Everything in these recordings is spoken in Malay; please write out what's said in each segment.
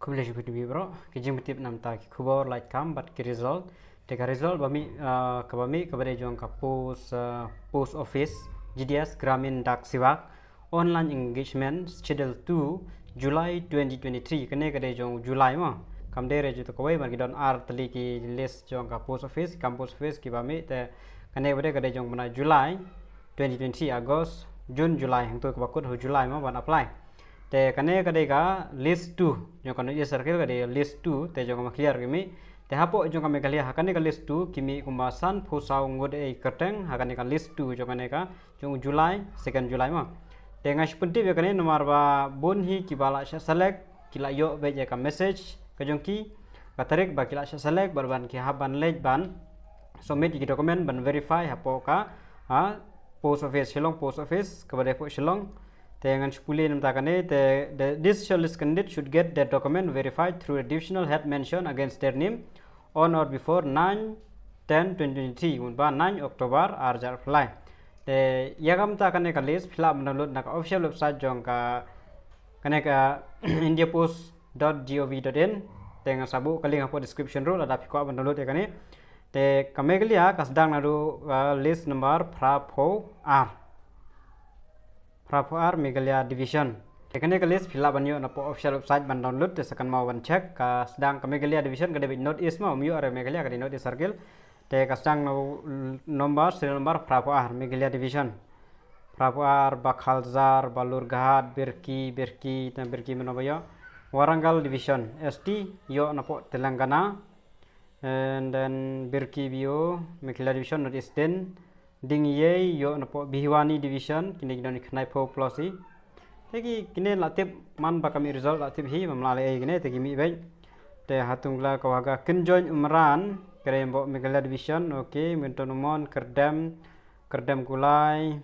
Kubilaj bidi bro, kijing betip nam ta kubor like kam but ki result. Teka result bami kabade jong ka post office GDS Gramin Dak Siwak online engagement schedule 2 July 2023 kene kade jong July ma kam dere ju to kawai mar gidon ar tali ki list jong ka post office campus office ki bami te kene bade kade jong bana July 2020 August June July hang to ka bakut ho July ma ban apply te kane kade ka list 2 jong kan ye circle kade list 2 te jong ma clear kimi te hapo jong kami kali hakane ka list 2 kimi kumasan phusau ngode e kerteng hakane ka list 2 jong kane ka jong July 2nd July ma te ngas penting ya kane nomor ba bon hi ki bala select kila yo be ka message ka jong ki ka tarik ba kila select barban ki haban lej ban submit ki dokumen ban verify hapo ka post office ka bade po shillong te ngan spuli nam ta kane te this shortlist candidate should get their document verified through additional head mention against their name on or before 9/10/2023 un ba 9 October arjar apply te yagam ta kane ka list fill up download na ka official website jong ka kane ka indiapost.gov.in te ngan sabu kali ngapo description ro ada piko download ya kane te kame kali ya kasdang na ro list number prapo R Meghalaya Division. Tekane ka list fill up banyo na po official website ban download te sakan mau ban check ka sedang ka Meghalaya Division ka debit note is ma umyo are Meghalaya ka note circle te ka sedang nomor serial number Prapo R Meghalaya Division. Prapo R Bakhalzar Balurghat Birki te menobayo Warangal Division ST yo na po Telangana and then Birki bio Meghalaya Division note is 10 Dingye yo napo Bhiwani Division kini kini khnai pho plosi tegi kini latip man ba kami result latip hi mamlale ai kini tegi mi bai te hatungla kawaga Kinjoin Umran kerembo Meghalaya Division okay mentonomon kerdam kulai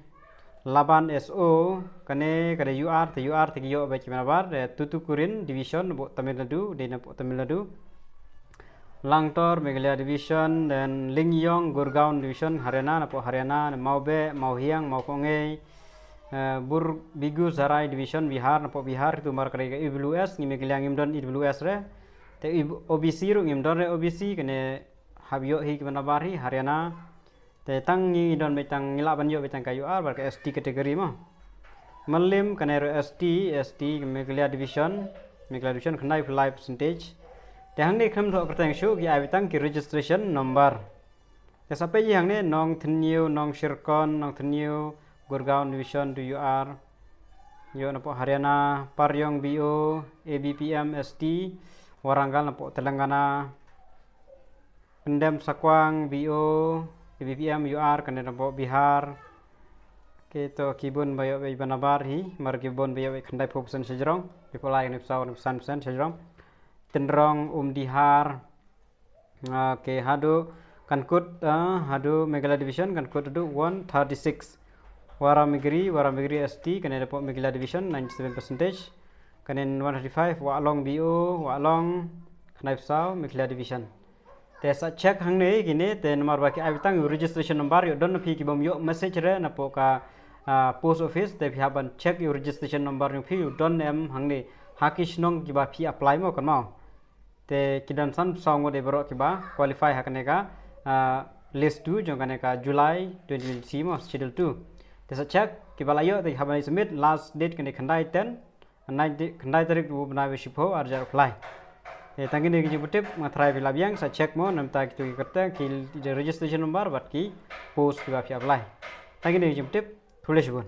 Laban SO kane kade UR tegi yo bai kimanabar Tutukurin Division bo Tamil Nadu de napo Tamil Nadu Langtor Meghalaya Division dan Lingyong Gurgaon Division Haryana napo Haryana Maube Mauhiang Maukongei Bigu Sarai Division Bihar napo Bihar itu mar kare IWS ngi Meghalaya ngimdon IWS re te OBC ru ngimdon re OBC kene habyo hi kimanabari Haryana te tang ngi don betang ngilaban yo betang kayu ar bar ST kategori ma Malim kene ro ST Meghalaya Division khnai fly percentage te hangne kham tho kertang shu ki abitang ki registration number te sapai hangne nong thniu nong shirkon nong thniu Gurgaon Division UR yo napo Haryana Paryong BO ABPM ST Warangal napo Telangana Kendem Sakwang BO ABPM UR kande napo Bihar keto kibun bayo be banabar hi mar kibun bayo khandai popsen sejrong pipolai ne psaw persen sejrong Tenrong Dihar ke hadu kankut hadu Meghalaya Division kankut hadu 136 Waramigiri ST kane dapat Meghalaya Division 97% kanen 135 Walong BO Walong Knaipsau Meghalaya Division te sa check hangne gine te nomor baki abitang registration number yo don phi ki bom yo message re na po ka post office te phi check your registration number yo phi don em hangne hakisnong ki ba phi apply mo kan mau te kidan san song de bro kiba qualify hakane ka list 2 jong kane ka July 2023 mo schedule 2 te sa check kiba layo te habani submit last date kane khandai 10 khandai tarik bu banawe shipho arjar apply te tangine ki jibutip mathrai bilabyang sa check mo namta ki karta ki registration number bat ki post kiba apply tangine ki jibutip thule shibun